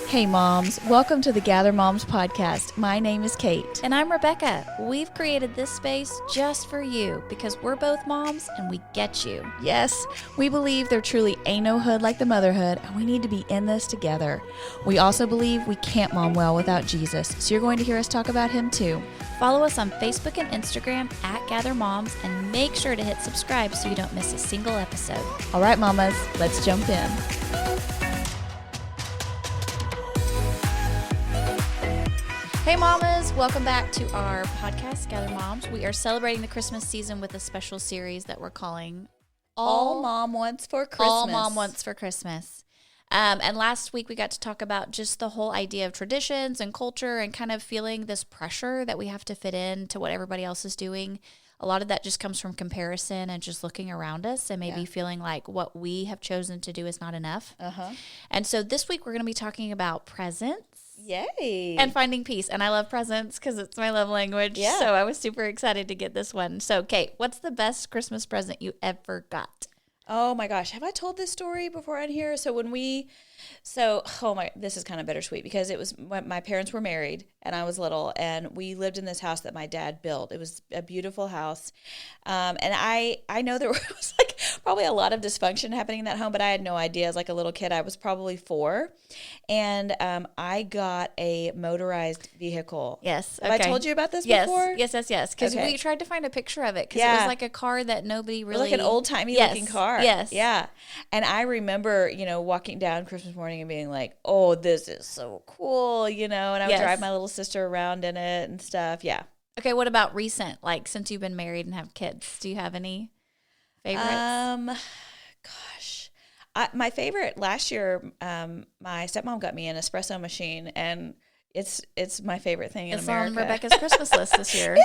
Hey moms, welcome to the Gather Moms podcast. My name is Kate. And I'm Rebecca. We've created this space just for you because we're both moms and we get you. Yes, we believe there truly ain't no hood like the motherhood, and we need to be in this together. We also believe we can't mom well without Jesus, so you're going to hear us talk about him too. Follow us on Facebook and Instagram at Gather Moms and make sure to hit subscribe so you don't miss a single episode. All right, mamas, let's jump in. Hey mamas, welcome back to our podcast, Gather Moms. We are celebrating the Christmas season with a special series that we're calling All Mom Wants for Christmas. All Mom Wants for Christmas. And last week we got to talk about just the whole idea of traditions and culture and kind of feeling this pressure that we have to fit in to what everybody else is doing. A lot of that just comes from comparison and just looking around us and maybe feeling like what we have chosen to do is not enough. And so this week we're going to be talking about presents. Yay. And finding peace. And I love presents because it's my love language. Yeah. So I was super excited to get this one. So, Kate, what's the best Christmas present you ever got? Oh my gosh, have I told this story before on here? So this is kind of bittersweet because it was when my parents were married and I was little, and we lived in this house that my dad built. It was a beautiful house. And I know there was like probably a lot of dysfunction happening in that home, but I had no idea. As like a little kid, I was probably 4. And I got a motorized vehicle. Yes. Have I told you about this before? Yes. Because we tried to find a picture of it because it was like a car that nobody really. It was like an old-timey looking car. Yes. Yeah. And I remember, walking down Christmas morning and being like, oh, this is so cool, and I would drive my little sister around in it and stuff. Yeah. Okay, what about recent? Like, since you've been married and have kids, do you have any favorites? My favorite last year, my stepmom got me an espresso machine, and it's my favorite thing in America. It's on Rebecca's Christmas list this year.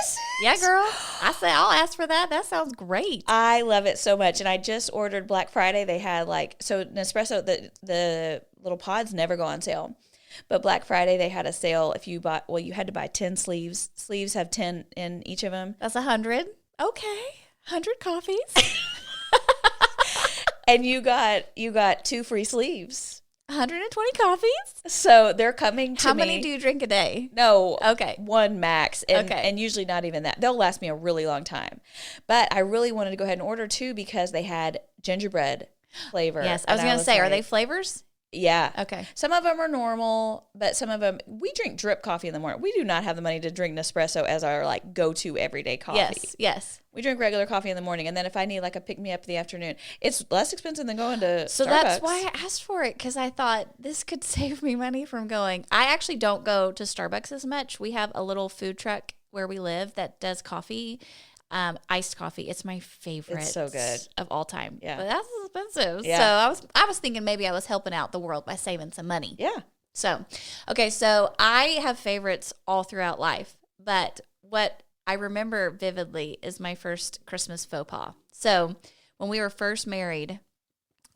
Yeah, girl. I say I'll ask for that. That sounds great. I love it so much. And I just ordered Black Friday. They had Nespresso, the little pods never go on sale. But Black Friday, they had a sale. If you bought, you had to buy 10 sleeves. Sleeves have 10 in each of them. That's 100. Okay. 100 coffees. And you got 2 free sleeves. 120 coffees? So they're coming to me. How many do you drink a day? No. Okay. 1 max. And usually not even that. They'll last me a really long time. But I really wanted to go ahead and order 2 because they had gingerbread flavor. Yes. I was going to say, are they flavors? Yeah. Okay. Some of them are normal, but some of them, we drink drip coffee in the morning. We do not have the money to drink Nespresso as our go-to everyday coffee. Yes. We drink regular coffee in the morning, and then if I need a pick-me-up in the afternoon, it's less expensive than going to So Starbucks. that's why I asked for it, because I thought this could save me money from going. I actually don't go to Starbucks as much. We have a little food truck where we live that does coffee. Iced coffee. It's my favorite. It's so good. Of all time. Yeah. But that's expensive. Yeah. So I was thinking maybe I was helping out the world by saving some money. Yeah. So, okay. So I have favorites all throughout life, but what I remember vividly is my first Christmas faux pas. So when we were first married,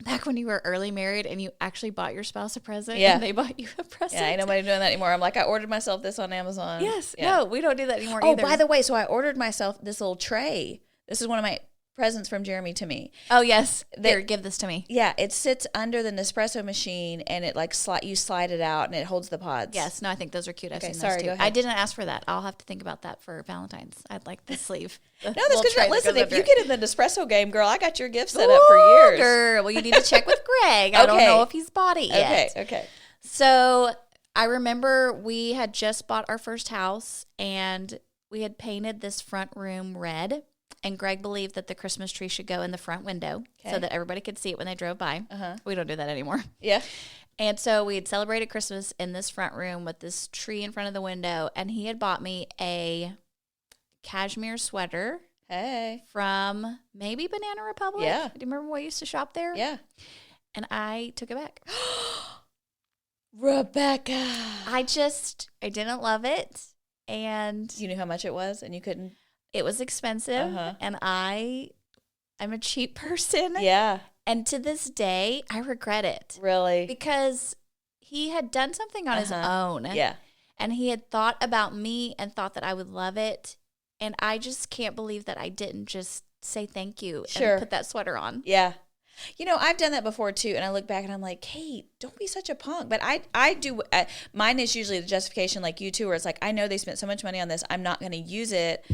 back when you were early married and you actually bought your spouse a present and they bought you a present. Yeah, ain't nobody doing that anymore. I'm like, I ordered myself this on Amazon. Yes. Yeah. No, we don't do that anymore Oh, either. by the way, so I ordered myself this little tray. This is one of my presents from Jeremy to me. Oh, yes. Here, give this to me. Yeah, it sits under the Nespresso machine, and it you slide it out, and it holds the pods. Yes. No, I think those are cute. I've seen sorry, those too. go ahead. I didn't ask for that. I'll have to think about that for Valentine's. I'd like the sleeve. No, that's because, listen, if you get in the Nespresso game, girl, I got your gift set up Ooh, for years. Girl. Well, you need to check with Greg. I don't know if he's bought it yet. Okay. So I remember we had just bought our first house, and we had painted this front room red. And Greg believed that the Christmas tree should go in the front window so that everybody could see it when they drove by. We don't do that anymore. Yeah. And so we had celebrated Christmas in this front room with this tree in front of the window. And he had bought me a cashmere sweater from maybe Banana Republic. Yeah. Do you remember when we used to shop there? Yeah. And I took it back. Rebecca. I didn't love it. And You knew how much it was, and you couldn't. it was expensive. And I'm a cheap person. Yeah. And to this day, I regret it. Really? Because he had done something on his own. Yeah. And he had thought about me and thought that I would love it. And I just can't believe that I didn't just say thank you and put that sweater on. Yeah. I've done that before too, and I look back and I'm like, Kate, don't be such a punk. But I do. Mine is usually the justification, like you two, where it's like, I know they spent so much money on this, I'm not going to use it.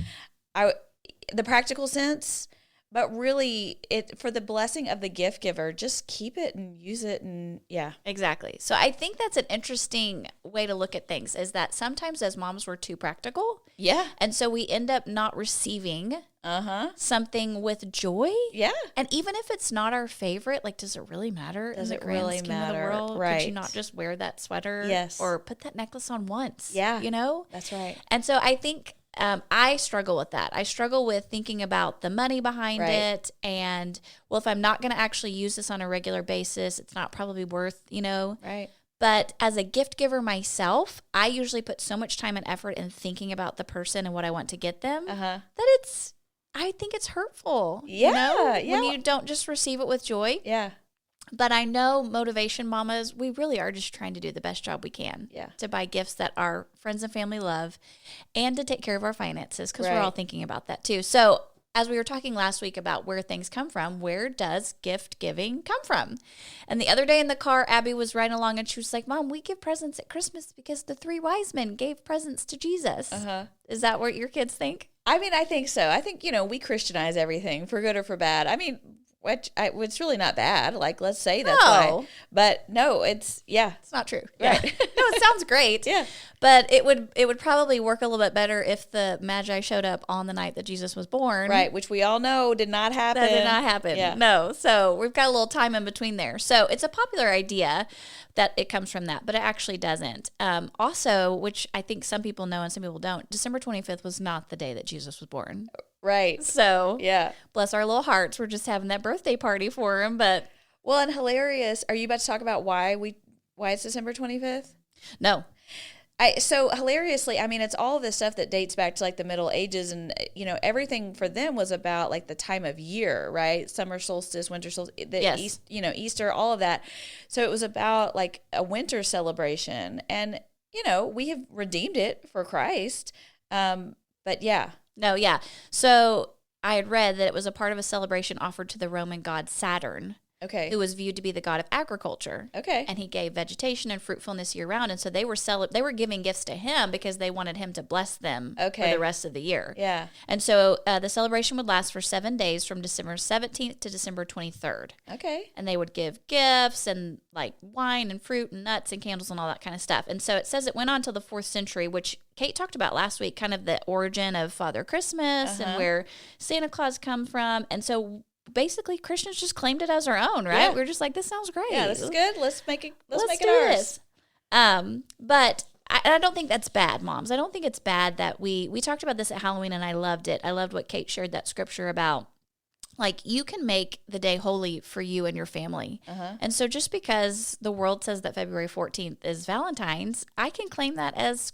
The practical sense, but really, for the blessing of the gift giver, just keep it and use it, and yeah, exactly. So I think that's an interesting way to look at things. Is that sometimes as moms we're too practical, yeah, and so we end up not receiving something with joy. Yeah. And even if it's not our favorite, like, does it really matter? Does in it the grand really scheme matter? Of the world? Right. Could you not just wear that sweater? Yes. Or put that necklace on once? Yeah. That's right. And so I think I struggle with that. I struggle with thinking about the money behind it. And, well, if I'm not going to actually use this on a regular basis, it's not probably worth, Right. But as a gift giver myself, I usually put so much time and effort in thinking about the person and what I want to get them that I think it's hurtful. Yeah. When you don't just receive it with joy. Yeah. But I know motivation mamas, we really are just trying to do the best job we can. Yeah. To buy gifts that our friends and family love and to take care of our finances because we're all thinking about that too. So as we were talking last week about where things come from, where does gift giving come from? And the other day in the car, Abby was riding along and she was like, Mom, we give presents at Christmas because the 3 wise men gave presents to Jesus. Is that what your kids think? I mean, I think so. I think, we Christianize everything for good or for bad. I mean, it's really not bad. Like, let's say that's why. But no, it's not true. Right. No, it sounds great. Yeah. But it would probably work a little bit better if the Magi showed up on the night that Jesus was born. Right, which we all know did not happen. That did not happen. Yeah. No. So we've got a little time in between there. So it's a popular idea that it comes from that, but it actually doesn't. Also, which I think some people know and some people don't, December 25th was not the day that Jesus was born. Right. So yeah, bless our little hearts. We're just having that birthday party for him. But well, and hilarious. Are you about to talk about why it's December 25th? No. So hilariously, I mean, it's all of this stuff that dates back to like the Middle Ages, and everything for them was about like the time of year, right? Summer solstice, winter solstice, Easter, all of that. So it was about like a winter celebration, and we have redeemed it for Christ. But yeah. No, yeah. So I had read that it was a part of a celebration offered to the Roman god Saturn. Okay. Who was viewed to be the god of agriculture. Okay. And he gave vegetation and fruitfulness year round. And so they were giving gifts to him because they wanted him to bless them for the rest of the year. Yeah. And so the celebration would last for 7 days from December 17th to December 23rd. Okay. And they would give gifts and like wine and fruit and nuts and candles and all that kind of stuff. And so it says it went on till the 4th century, which Kate talked about last week, kind of the origin of Father Christmas and where Santa Claus come from. And so basically Christians just claimed it as our own, right? Yeah. We were just like, this sounds great. Yeah, this is good. Let's make it do ours. But I don't think that's bad, moms. I don't think it's bad that we talked about this at Halloween and I loved it. I loved what Kate shared that scripture about. Like, you can make the day holy for you and your family. And so just because the world says that February 14th is Valentine's, I can claim that as,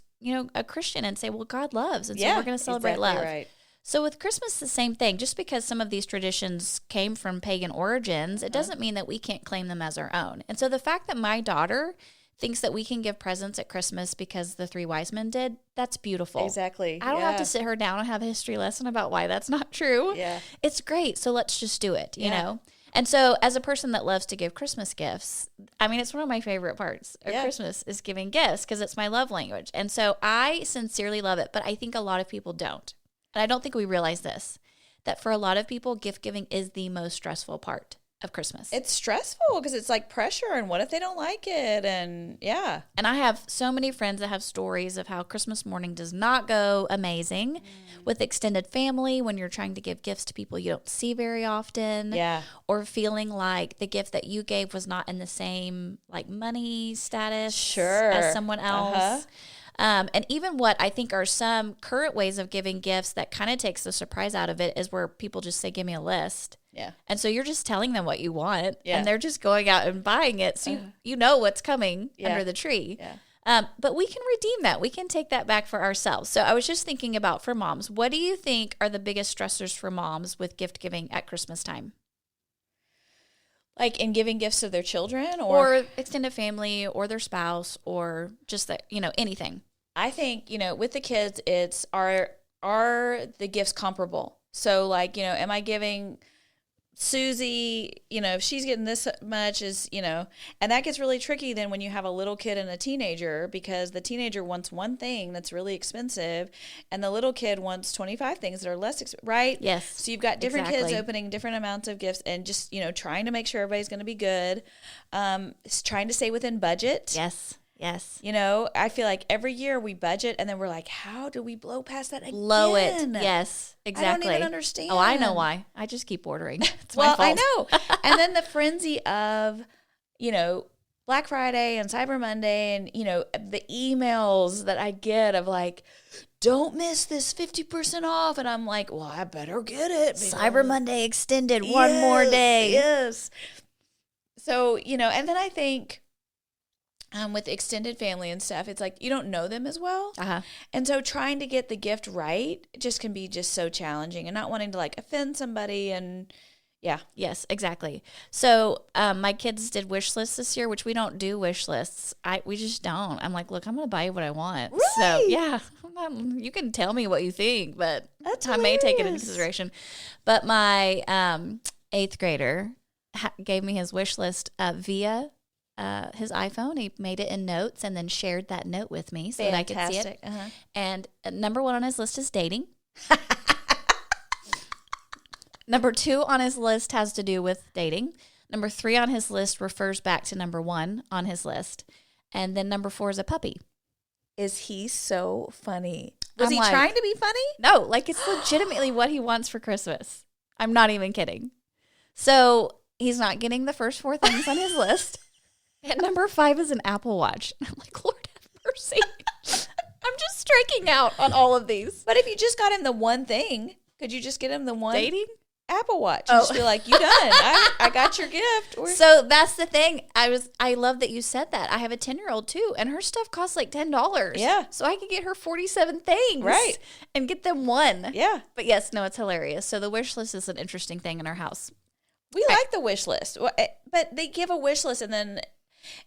a Christian and say, well, God loves. And so we're going to celebrate love. Right. So with Christmas, the same thing. Just because some of these traditions came from pagan origins, it doesn't mean that we can't claim them as our own. And so the fact that my daughter thinks that we can give presents at Christmas because the 3 wise men did, that's beautiful. Exactly. I don't have to sit her down and have a history lesson about why that's not true. Yeah. It's great. So let's just do it, you know? And so as a person that loves to give Christmas gifts, I mean, it's one of my favorite parts of Christmas is giving gifts because it's my love language. And so I sincerely love it, but I think a lot of people don't. And I don't think we realize this, that for a lot of people, gift giving is the most stressful part of Christmas. It's stressful because it's like pressure, and what if they don't like it? And And I have so many friends that have stories of how Christmas morning does not go amazing with extended family when you're trying to give gifts to people you don't see very often. Yeah. Or feeling like the gift that you gave was not in the same like money status as someone else. And even what I think are some current ways of giving gifts that kind of takes the surprise out of it is where people just say, give me a list. Yeah. And so you're just telling them what you want and they're just going out and buying it. So you know what's coming under the tree. Yeah. But we can redeem that. We can take that back for ourselves. So I was just thinking about for moms, what do you think are the biggest stressors for moms with gift giving at Christmas time? Like in giving gifts to their children or extended family or their spouse or just that, anything. I think, with the kids, it's are the gifts comparable? So like, am I giving Susie, if she's getting this much and that gets really tricky then when you have a little kid and a teenager, because the teenager wants one thing that's really expensive and the little kid wants 25 things that are less expensive, right? Yes. So you've got different kids opening different amounts of gifts and just, trying to make sure everybody's going to be good. Trying to stay within budget. Yes. Yes. I feel like every year we budget and then we're like, how do we blow past that again? Blow it. Yes, exactly. I don't even understand. Oh, I know why. I just keep ordering. It's well, my fault. I know. And then the frenzy of, Black Friday and Cyber Monday and, the emails that I get of like, don't miss this 50% off. And I'm like, well, I better get it. Cyber Monday extended one more day. Yes. So, and then I think, with extended family and stuff, it's like you don't know them as well. Uh-huh. And so trying to get the gift right just can be just so challenging and not wanting to like offend somebody and yeah. Yes, exactly. So my kids did wish lists this year, which we don't do wish lists. We just don't. I'm like, look, I'm going to buy you what I want. Really? So yeah, you can tell me what you think, but I may take it into consideration. But my 8th grader gave me his wish list via his iPhone. He made it in notes and then shared that note with me so that I could see it. Uh-huh. And number 1 on his list is dating. Number 2 on his list has to do with dating. Number 3 on his list refers back to number 1 on his list. And then number 4 is a puppy. Is he so funny? Was I'm he like, trying to be funny? No, like it's legitimately what he wants for Christmas. I'm not even kidding. So he's not getting the first 4 things on his list. And number 5 is an Apple Watch. I'm like, Lord have mercy. I'm just striking out on all of these. But if you just got him the one thing, could you just get him the one dating Apple Watch? And just be like, you done. I got your gift. So that's the thing. I love that you said that. I have a 10-year-old too, and her stuff costs like $10. Yeah. So I could get her 47 things. Right. And get them one. Yeah. But yes, no, it's hilarious. So the wish list is an interesting thing in our house. We like the wish list. But they give a wish list and then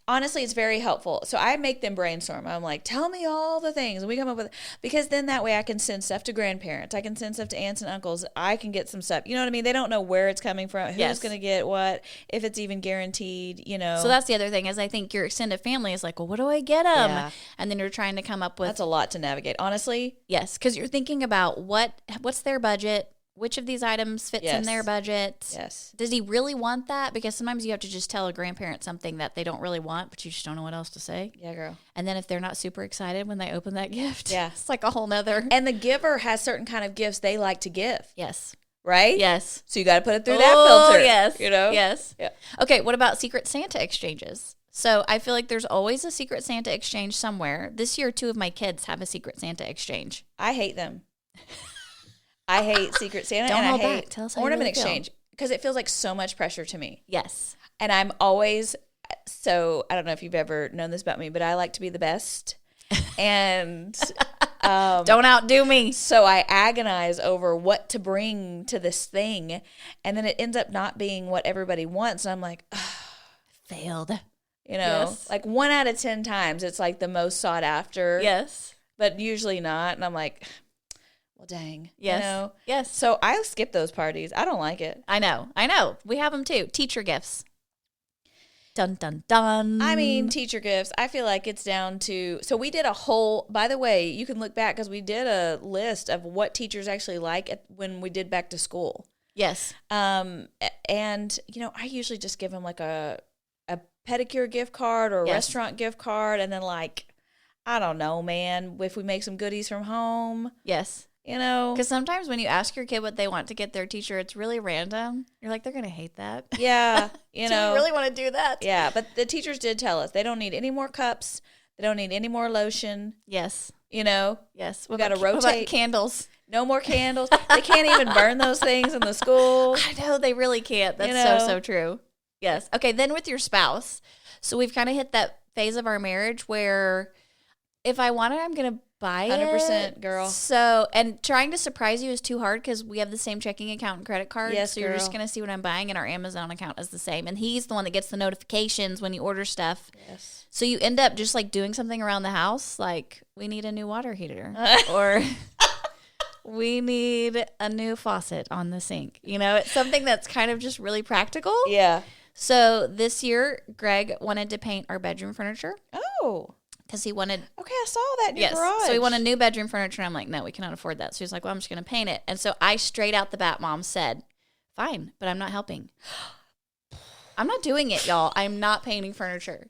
honestly, it's very helpful. So I make them brainstorm. I'm like, tell me all the things. And we come up with, because then that way I can send stuff to grandparents. I can send stuff to aunts and uncles. I can get some stuff. You know what I mean? They don't know where it's coming from, who's going to get what, if it's even guaranteed, So that's the other thing is I think your extended family is like, well, what do I get them? Yeah. And then you're trying to come up with. That's a lot to navigate, honestly. Yes, because you're thinking about what's their budget. Which of these items fits in their budget? Yes. Does he really want that? Because sometimes you have to just tell a grandparent something that they don't really want, but you just don't know what else to say. Yeah, girl. And then if they're not super excited when they open that gift, yeah, it's like a whole nother. And the giver has certain kind of gifts they like to give. Yes. Right? Yes. So you got to put it through that filter. Yes. Yes. Yeah. Okay, what about Secret Santa exchanges? So I feel like there's always a Secret Santa exchange somewhere. This year, 2 of my kids have a Secret Santa exchange. I hate them. I hate Secret Santa Don't and hold I hate back. Tell us how ornament you really exchange because it feels like so much pressure to me. Yes. And I'm always, so I don't know if you've ever known this about me, but I like to be the best. And don't outdo me. So I agonize over what to bring to this thing. And then it ends up not being what everybody wants. And I'm like, failed. Like 1 out of 10 times it's like the most sought after. Yes. But usually not. And I'm like, well, dang. Yes. Yes. So I skip those parties. I don't like it. I know. We have them too. Teacher gifts. Dun, dun, dun. I mean, teacher gifts, I feel like it's down to, so we did a whole, by the way, you can look back because we did a list of what teachers actually like when we did back to school. Yes. And, I usually just give them like a pedicure gift card or a restaurant gift card. And then like, I don't know, man, if we make some goodies from home. Yes. Because sometimes when you ask your kid what they want to get their teacher, it's really random. You're like, they're going to hate that. Yeah. Do you really want to do that? Yeah. But the teachers did tell us they don't need any more cups. They don't need any more lotion. Yes. Yes. We got to rotate. What about candles? No more candles. They can't even burn those things in the school. I know. They really can't. That's so true. Yes. Okay. Then with your spouse. So we've kind of hit that phase of our marriage where if I want it, I'm going to buy 100%, girl. So, and trying to surprise you is too hard because we have the same checking account and credit card. Yes, so you're just going to see what I'm buying, and our Amazon account is the same. And he's the one that gets the notifications when you order stuff. Yes. So you end up just like doing something around the house, like we need a new water heater, or we need a new faucet on the sink. You know, it's something that's kind of just really practical. Yeah. So this year, Greg wanted to paint our bedroom furniture. Oh. Because he wanted... Okay, I saw that in your garage. So he wanted new bedroom furniture. And I'm like, no, we cannot afford that. So he's like, well, I'm just going to paint it. And so I straight out the bat, Mom, said, fine, but I'm not helping. I'm not doing it, y'all. I'm not painting furniture.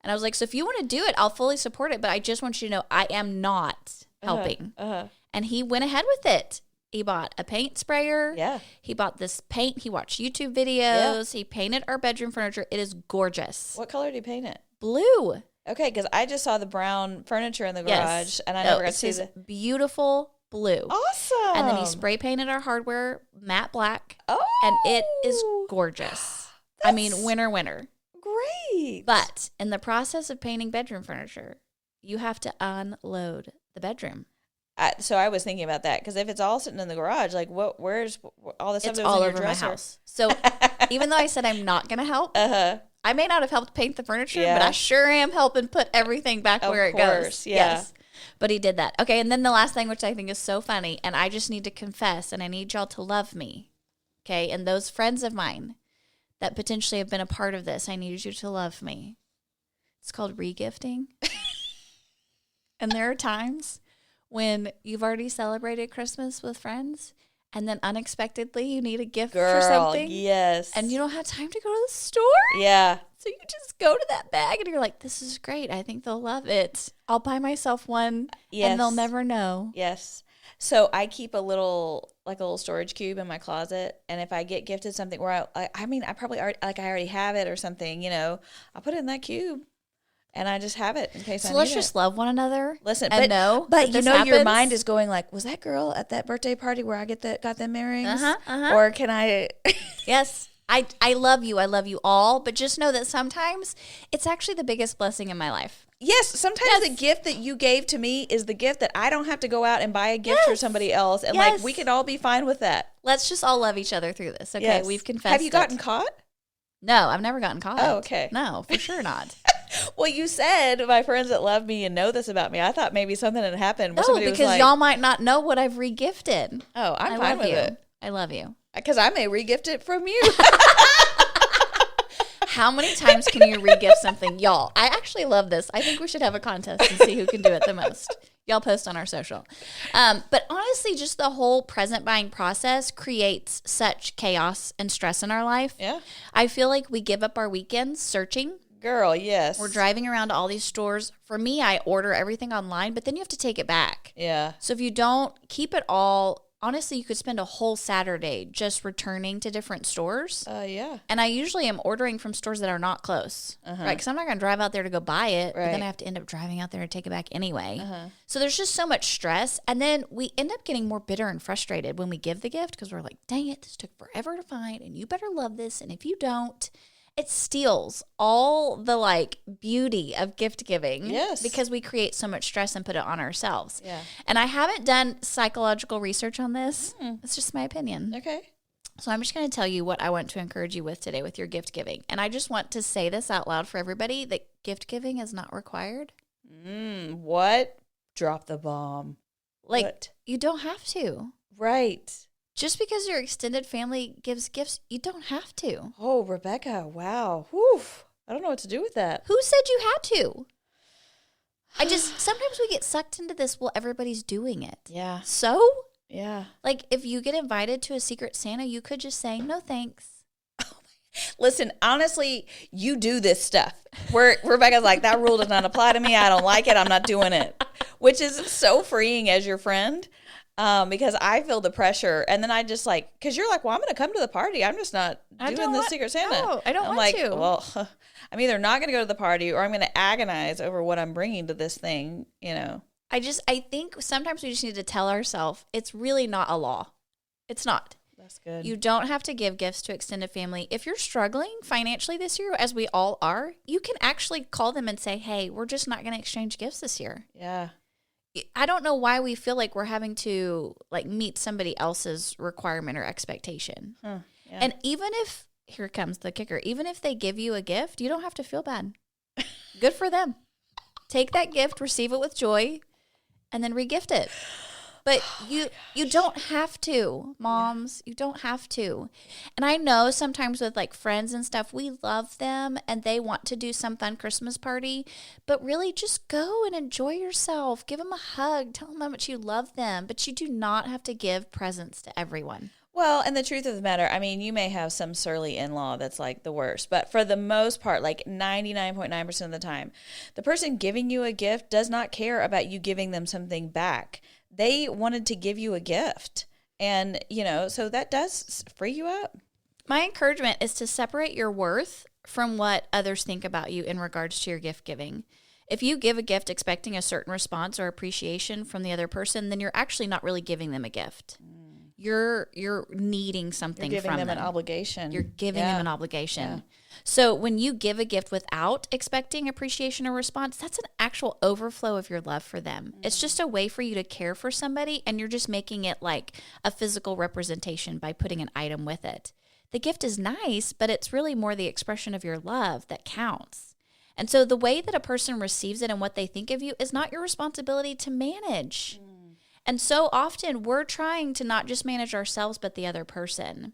And I was like, so if you want to do it, I'll fully support it. But I just want you to know I am not helping. And he went ahead with it. He bought a paint sprayer. Yeah. He bought this paint. He watched YouTube videos. Yeah. He painted our bedroom furniture. It is gorgeous. What color did he paint it? Blue. Okay, because I just saw the brown furniture in the garage, and I never got to see the beautiful blue. Awesome. And then he spray painted our hardware matte black. Oh. And it is gorgeous. I mean, winner. Great. But in the process of painting bedroom furniture, you have to unload the bedroom. So I was thinking about that, because if it's all sitting in the garage, like where's all the stuff? It's that was all in your over dresser? my house. So even though I said I'm not going to help, I may not have helped paint the furniture, but I sure am helping put everything back where it goes. Yeah. Yes. But he did that. Okay, and then the last thing, which I think is so funny, and I just need to confess, and I need y'all to love me, okay? And those friends of mine that potentially have been a part of this, I need you to love me. It's called regifting. And there are times when you've already celebrated Christmas with friends, and then unexpectedly you need a gift for something. Yes. And you don't have time to go to the store. Yeah. So you just go to that bag and you're like, this is great. I think they'll love it. I'll buy myself one and they'll never know. Yes. So I keep a little storage cube in my closet. And if I get gifted something where I probably already, I already have it or something, I'll put it in that cube. And I just have it in case I need it. So let's just love one another. Listen, and but your mind is going like, was that girl at that birthday party where I got them earrings? Or can I? Yes, I love you. I love you all. But just know that sometimes it's actually the biggest blessing in my life. Yes, sometimes the gift that you gave to me is the gift that I don't have to go out and buy a gift for somebody else. And like we can all be fine with that. Let's just all love each other through this. Okay, we've confessed. Have you gotten caught? No, I've never gotten caught. Oh, okay. No, for sure not. Well, you said my friends that love me and know this about me. I thought maybe something had happened. No, because y'all might not know what I've regifted. Oh, I'm fine with it. I love you. Because I may regift it from you. How many times can you regift something? Y'all, I actually love this. I think we should have a contest and see who can do it the most. Y'all post on our social. But honestly, just the whole present buying process creates such chaos and stress in our life. Yeah. I feel like we give up our weekends searching. Girl, yes. We're driving around to all these stores. For me, I order everything online, but then you have to take it back. Yeah. So if you don't keep it all, honestly, you could spend a whole Saturday just returning to different stores. Yeah. And I usually am ordering from stores that are not close, right? Because I'm not going to drive out there to go buy it, but then I have to end up driving out there to take it back anyway. So there's just so much stress. And then we end up getting more bitter and frustrated when we give the gift because we're like, dang it, this took forever to find, and you better love this. And if you don't, it steals all the beauty of gift giving. Yes. Because we create so much stress and put it on ourselves. Yeah. And I haven't done psychological research on this. It's just my opinion. Okay. So I'm just going to tell you what I want to encourage you with today with your gift giving. And I just want to say this out loud for everybody that gift giving is not required. What? Drop the bomb. What? You don't have to. Right. Just because your extended family gives gifts, you don't have to. Oh, Rebecca, wow. Whew. I don't know what to do with that. Who said you had to? Sometimes we get sucked into this, well, everybody's doing it. Yeah. So? Yeah. If you get invited to a Secret Santa, you could just say, no thanks. Listen, honestly, you do this stuff. Rebecca's like, that rule does not apply to me. I don't like it. I'm not doing it. Which is so freeing as your friend. Because I feel the pressure, and then I just because you're like, well, I'm going to come to the party. I'm just not doing the Secret Santa. No, I don't I'm want to. Well, I'm either not going to go to the party or I'm going to agonize over what I'm bringing to this thing, I think sometimes we just need to tell ourselves it's really not a law. It's not. That's good. You don't have to give gifts to extended family. If you're struggling financially this year, as we all are, you can actually call them and say, hey, we're just not going to exchange gifts this year. Yeah. I don't know why we feel like we're having to meet somebody else's requirement or expectation. Yeah. And even if, here comes the kicker, even if they give you a gift, you don't have to feel bad. Good for them. Take that gift, receive it with joy, and then regift it. But you don't have to, moms. You don't have to. And I know sometimes with like friends and stuff, we love them and they want to do some fun Christmas party, but really just go and enjoy yourself. Give them a hug. Tell them how much you love them. But you do not have to give presents to everyone. Well, and the truth of the matter, I mean, you may have some surly in-law that's like the worst, but for the most part, like 99.9% of the time, the person giving you a gift does not care about you giving them something back. They wanted to give you a gift. And, so that does free you up. My encouragement is to separate your worth from what others think about you in regards to your gift giving. If you give a gift expecting a certain response or appreciation from the other person, then you're actually not really giving them a gift. You're needing something You're from giving them. An obligation. You're giving them an obligation. Yeah. So when you give a gift without expecting appreciation or response, that's an actual overflow of your love for them. It's just a way for you to care for somebody, and you're just making it like a physical representation by putting an item with it. The gift is nice, but it's really more the expression of your love that counts. And so the way that a person receives it and what they think of you is not your responsibility to manage. And so often we're trying to not just manage ourselves, but the other person.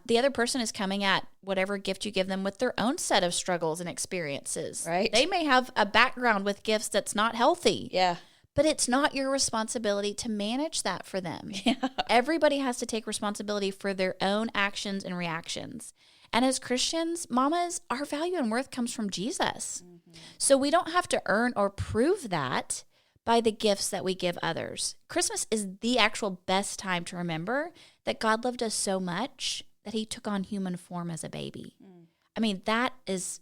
The other person is coming at whatever gift you give them with their own set of struggles and experiences. Right. They may have a background with gifts that's not healthy. Yeah. But it's not your responsibility to manage that for them. Yeah. Everybody has to take responsibility for their own actions and reactions. And as Christians, mamas, our value and worth comes from Jesus. Mm-hmm. So we don't have to earn or prove that by the gifts that we give others. Christmas is the actual best time to remember that God loved us so much that he took on human form as a baby. I mean, that is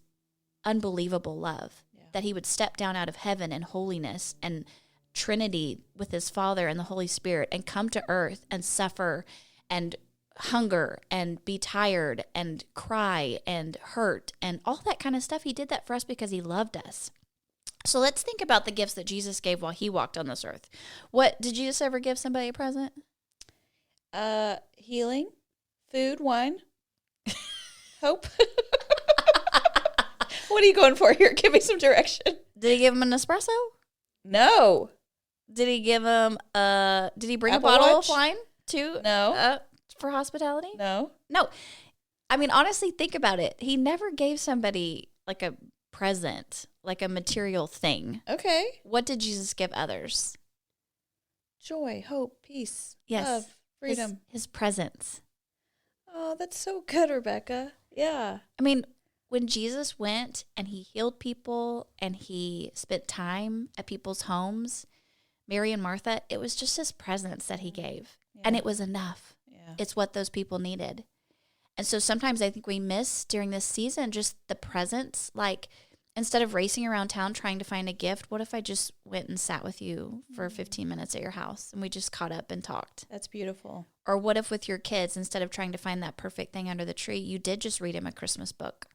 unbelievable love, that he would step down out of heaven and holiness and Trinity with his Father and the Holy Spirit and come to earth and suffer and hunger and be tired and cry and hurt and all that kind of stuff. He did that for us because he loved us. So let's think about the gifts that Jesus gave while he walked on this earth. What did Jesus ever give somebody a present? Healing, food, wine, hope. What are you going for here? Give me some direction. Did he give him an espresso? No. Did he give him did he bring Apple a bottle Watch? of wine too? No. For hospitality? No. No. I mean, honestly, think about it. He never gave somebody like a present, like a material thing. Okay. What did Jesus give others? Joy, hope, peace, Yes. love, freedom. His presence. Oh, that's so good, Rebecca. Yeah. I mean, when Jesus went and he healed people and he spent time at people's homes, Mary and Martha, it was just his presence that he gave. Yeah. And it was enough. Yeah. It's what those people needed. And so sometimes I think we miss during this season just the presence. Like, instead of racing around town trying to find a gift, what if I just went and sat with you for 15 minutes at your house and we just caught up and talked? That's beautiful. Or what if with your kids, instead of trying to find that perfect thing under the tree, you did just read them a Christmas book?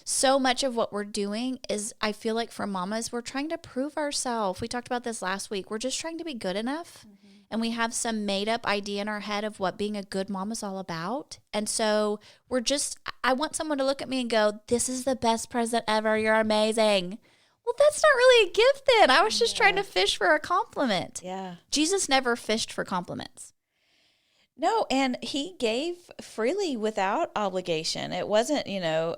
So much of what we're doing is, I feel like for mamas, we're trying to prove ourselves. We talked about this last week. We're just trying to be good enough. Mm-hmm. And we have some made up idea in our head of what being a good mom is all about. And so I want someone to look at me and go, this is the best present ever. You're amazing. Well, that's not really a gift then. I was just trying to fish for a compliment. Yeah. Jesus never fished for compliments. No, and he gave freely without obligation. It wasn't,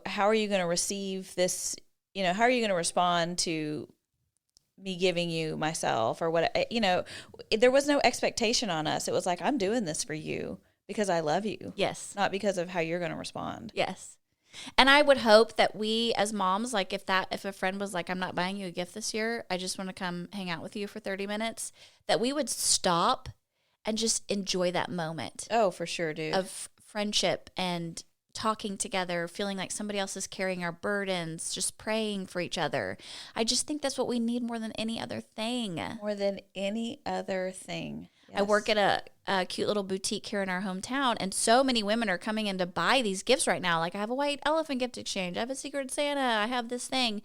how are you going to receive this, how are you going to respond to me giving you myself or what, there was no expectation on us. It was like, I'm doing this for you because I love you. Yes. Not because of how you're going to respond. Yes. And I would hope that we as moms, like if a friend was like, I'm not buying you a gift this year, I just want to come hang out with you for 30 minutes, that we would stop and just enjoy that moment. Oh, for sure, dude. Of friendship and talking together, feeling like somebody else is carrying our burdens, just praying for each other. I just think that's what we need more than any other thing. More than any other thing. Yes. I work at a cute little boutique here in our hometown, and so many women are coming in to buy these gifts right now. Like, I have a white elephant gift exchange. I have a Secret Santa. I have this thing.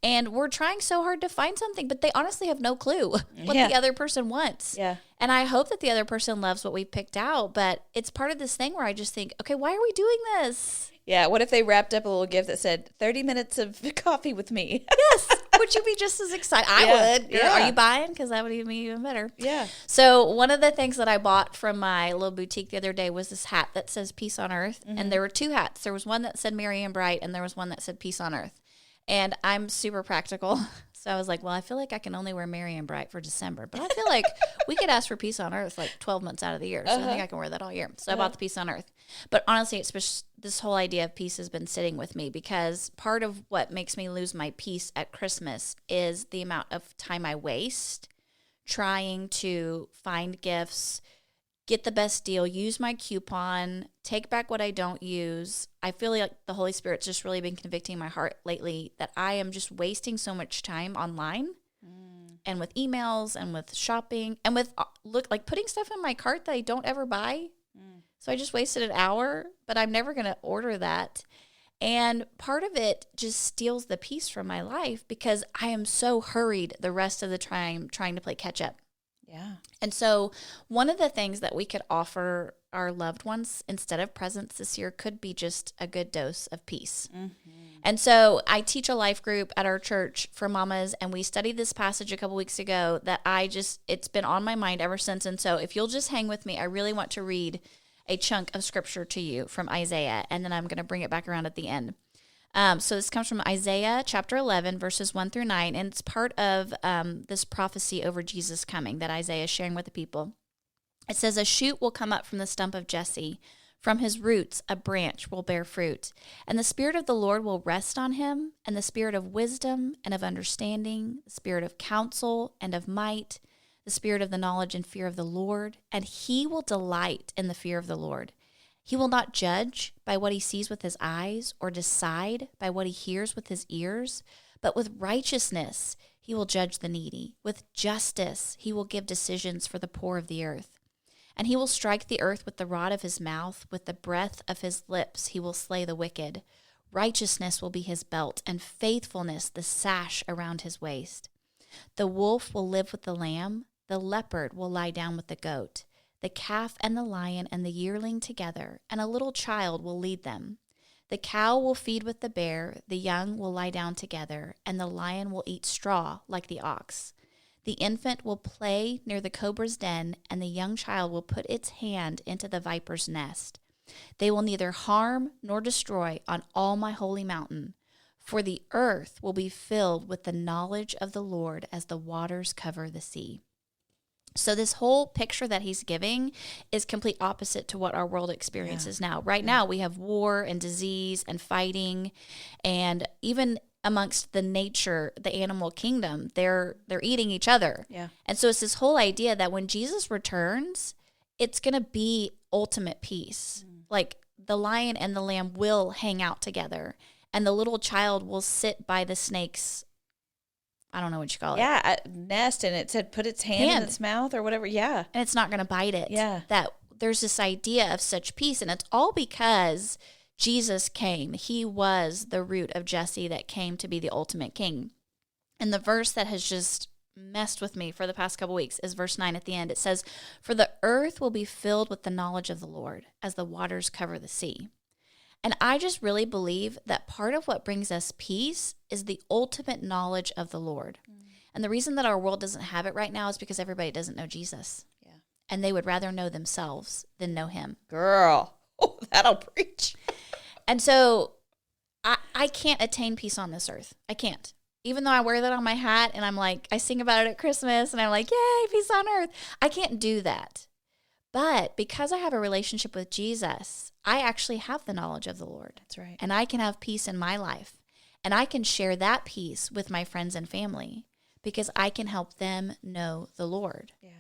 And we're trying so hard to find something, but they honestly have no clue what the other person wants. Yeah. And I hope that the other person loves what we picked out, but it's part of this thing where I just think, okay, why are we doing this? Yeah, what if they wrapped up a little gift that said 30 minutes of coffee with me? Yes. would you be just as excited? I would. Yeah. Are you buying? Because that would be even better. Yeah. So one of the things that I bought from my little boutique the other day was this hat that says Peace on Earth. Mm-hmm. And there were two hats. There was one that said Merry and Bright, and there was one that said Peace on Earth. And I'm super practical. So I was like, well, I feel like I can only wear Merry and Bright for December. But I feel like we could ask for Peace on Earth like 12 months out of the year. So I think I can wear that all year. So I bought the Peace on Earth. But honestly, it's this whole idea of peace has been sitting with me, because part of what makes me lose my peace at Christmas is the amount of time I waste trying to find gifts, get the best deal, use my coupon, take back what I don't use. I feel like the Holy Spirit's just really been convicting my heart lately that I am just wasting so much time online and with emails and with shopping and with putting stuff in my cart that I don't ever buy. So I just wasted an hour, but I'm never going to order that. And part of it just steals the peace from my life because I am so hurried the rest of the time trying to play catch up. Yeah. And so one of the things that we could offer our loved ones instead of presents this year could be just a good dose of peace. Mm-hmm. And so I teach a life group at our church for mamas, and we studied this passage a couple weeks ago that it's been on my mind ever since. And so if you'll just hang with me, I really want to read a chunk of scripture to you from Isaiah, and then I'm going to bring it back around at the end. So this comes from Isaiah chapter 11, verses 1 through 9, and it's part of this prophecy over Jesus coming that Isaiah is sharing with the people. It says, "A shoot will come up from the stump of Jesse. From his roots a branch will bear fruit. And the Spirit of the Lord will rest on him, and the Spirit of wisdom and of understanding, the Spirit of counsel and of might, the Spirit of the knowledge and fear of the Lord. And he will delight in the fear of the Lord. He will not judge by what he sees with his eyes or decide by what he hears with his ears, but with righteousness he will judge the needy. With justice he will give decisions for the poor of the earth. And he will strike the earth with the rod of his mouth, with the breath of his lips he will slay the wicked. Righteousness will be his belt, and faithfulness the sash around his waist. The wolf will live with the lamb, the leopard will lie down with the goat, the calf and the lion and the yearling together, and a little child will lead them. The cow will feed with the bear, the young will lie down together, and the lion will eat straw like the ox. The infant will play near the cobra's den, and the young child will put its hand into the viper's nest. They will neither harm nor destroy on all my holy mountain, for the earth will be filled with the knowledge of the Lord as the waters cover the sea." So this whole picture that he's giving is complete opposite to what our world experiences now. Right now we have war and disease and fighting, and even amongst the animal kingdom, they're eating each other. Yeah. And so it's this whole idea that when Jesus returns, it's going to be ultimate peace. Like the lion and the lamb will hang out together, and the little child will sit by the snake's, I don't know what you call it. Yeah, nest, and it said put its hand in its mouth or whatever. Yeah. And it's not going to bite it. Yeah. That there's this idea of such peace, and it's all because Jesus came. He was the root of Jesse that came to be the ultimate king. And the verse that has just messed with me for the past couple weeks is verse 9 at the end. It says, "For the earth will be filled with the knowledge of the Lord as the waters cover the sea." And I just really believe that part of what brings us peace is the ultimate knowledge of the Lord. And the reason that our world doesn't have it right now is because everybody doesn't know Jesus. Yeah. And they would rather know themselves than know him. Girl, oh, that'll preach. And so I can't attain peace on this earth. I can't. Even though I wear that on my hat and I'm like, I sing about it at Christmas and I'm like, yay, peace on earth. I can't do that. But because I have a relationship with Jesus, I actually have the knowledge of the Lord. That's right. And I can have peace in my life. And I can share that peace with my friends and family because I can help them know the Lord. Yeah.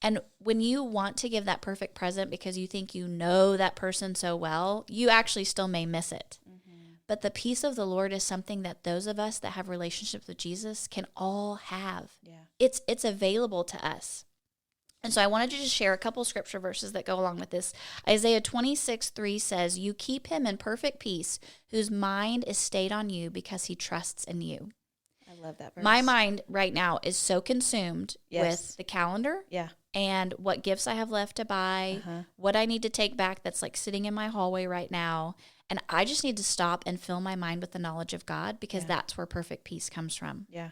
And when you want to give that perfect present because you think you know that person so well, you actually still may miss it. Mm-hmm. But the peace of the Lord is something that those of us that have relationships with Jesus can all have. Yeah. It's available to us. And so I wanted to just share a couple scripture verses that go along with this. Isaiah 26:3 says, "You keep him in perfect peace, whose mind is stayed on you because he trusts in you." I love that verse. My mind right now is so consumed with the calendar and what gifts I have left to buy, what I need to take back that's like sitting in my hallway right now. And I just need to stop and fill my mind with the knowledge of God, because that's where perfect peace comes from. Yeah.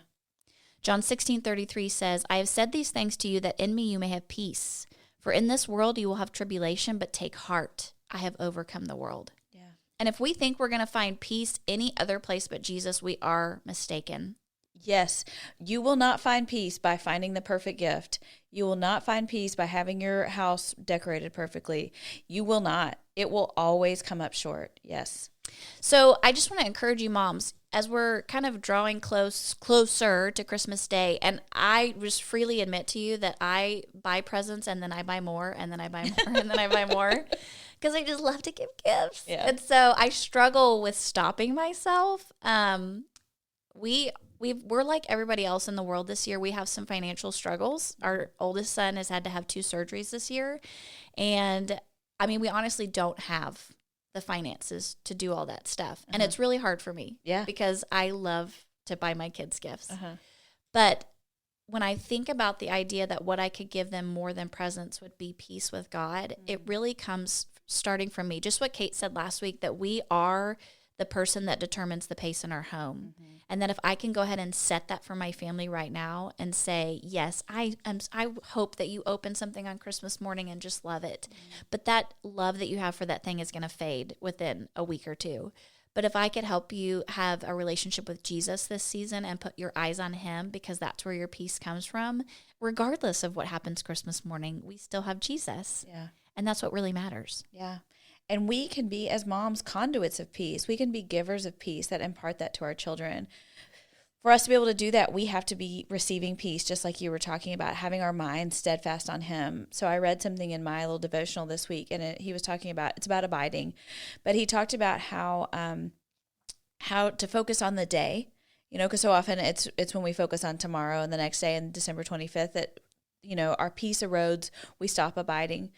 John 16:33 says, I have said these things to you that in me you may have peace. For in this world you will have tribulation, but take heart. I have overcome the world. Yeah. And if we think we're going to find peace any other place but Jesus, we are mistaken. Yes, you will not find peace by finding the perfect gift. You will not find peace by having your house decorated perfectly. You will not. It will always come up short. Yes. So I just want to encourage you moms, as we're kind of drawing closer to Christmas Day, and I just freely admit to you that I buy presents and then I buy more and then I buy more and then I buy more, because I just love to give gifts. Yeah. And so I struggle with stopping myself. We're like everybody else in the world this year. We have some financial struggles. Our oldest son has had to have 2 surgeries this year. And I mean, we honestly don't have the finances to do all that stuff. And it's really hard for me. Yeah. Because I love to buy my kids gifts. Uh-huh. But when I think about the idea that what I could give them more than presents would be peace with God, it really comes starting from me. Just what Kate said last week, that we are the person that determines the pace in our home. And that if I can go ahead and set that for my family right now and say, yes, I hope that you open something on Christmas morning and just love it. But that love that you have for that thing is going to fade within a week or two. But if I could help you have a relationship with Jesus this season and put your eyes on him, because that's where your peace comes from, regardless of what happens Christmas morning, we still have Jesus. Yeah. And that's what really matters. Yeah. And we can be, as moms, conduits of peace. We can be givers of peace that impart that to our children. For us to be able to do that, we have to be receiving peace, just like you were talking about, having our minds steadfast on him. So I read something in my little devotional this week, and he was talking about, it's about abiding, but he talked about how to focus on the day, because so often it's when we focus on tomorrow and the next day and December 25th that, our peace erodes, we stop abiding.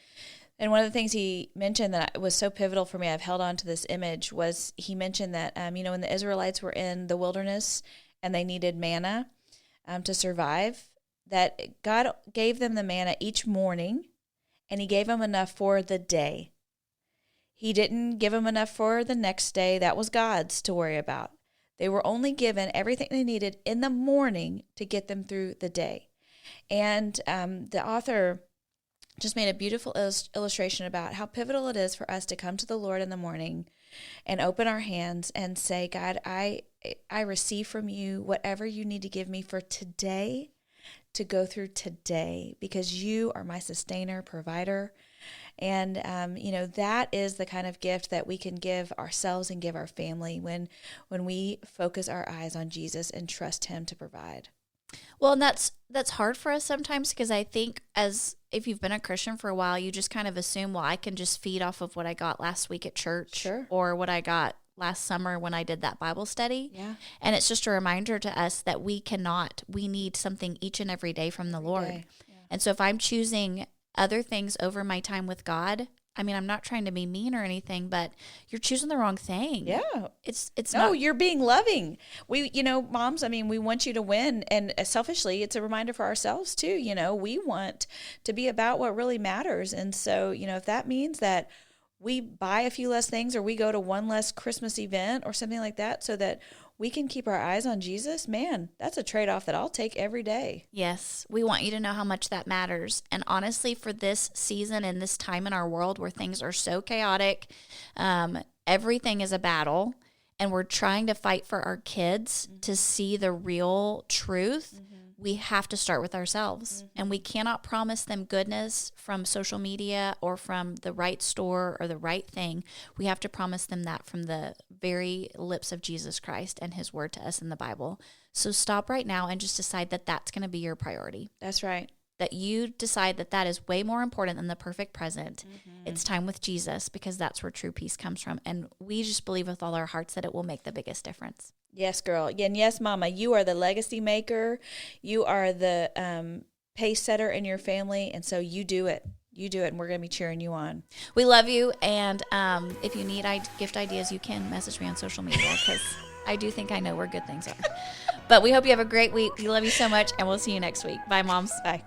And one of the things he mentioned that was so pivotal for me, I've held on to this image, was he mentioned that, when the Israelites were in the wilderness and they needed manna to survive, that God gave them the manna each morning, and he gave them enough for the day. He didn't give them enough for the next day. That was God's to worry about. They were only given everything they needed in the morning to get them through the day. And the author just made a beautiful illustration about how pivotal it is for us to come to the Lord in the morning and open our hands and say, God, I receive from you whatever you need to give me for today, to go through today, because you are my sustainer, provider. And, that is the kind of gift that we can give ourselves and give our family when we focus our eyes on Jesus and trust him to provide. Well, and that's hard for us sometimes, because I think if you've been a Christian for a while, you just kind of assume, well, I can just feed off of what I got last week at church, sure, or what I got last summer when I did that Bible study. Yeah. And it's just a reminder to us that we need something each and every day from the Lord. Yeah. And so if I'm choosing other things over my time with God, I mean, I'm not trying to be mean or anything, but you're choosing the wrong thing. Yeah. It's no, not. You're being loving. We, moms, we want you to win. And selfishly, it's a reminder for ourselves too. We want to be about what really matters. And so, if that means that we buy a few less things, or we go to one less Christmas event or something like that, so that we can keep our eyes on Jesus, man, that's a trade-off that I'll take every day. Yes, we want you to know how much that matters. And honestly, for this season and this time in our world where things are so chaotic, everything is a battle, and we're trying to fight for our kids to see the real truth. We have to start with ourselves. And we cannot promise them goodness from social media or from the right store or the right thing. We have to promise them that from the very lips of Jesus Christ and his word to us in the Bible. So stop right now and just decide that that's going to be your priority. That's right. That you decide that is way more important than the perfect present. It's time with Jesus, because that's where true peace comes from. And we just believe with all our hearts that it will make the biggest difference. Yes, girl. And yes, mama, you are the legacy maker. You are the pace setter in your family. And so you do it. You do it, and we're going to be cheering you on. We love you. And if you need gift ideas, you can message me on social media, because I do think I know where good things are. But we hope you have a great week. We love you so much, and we'll see you next week. Bye, moms. Bye.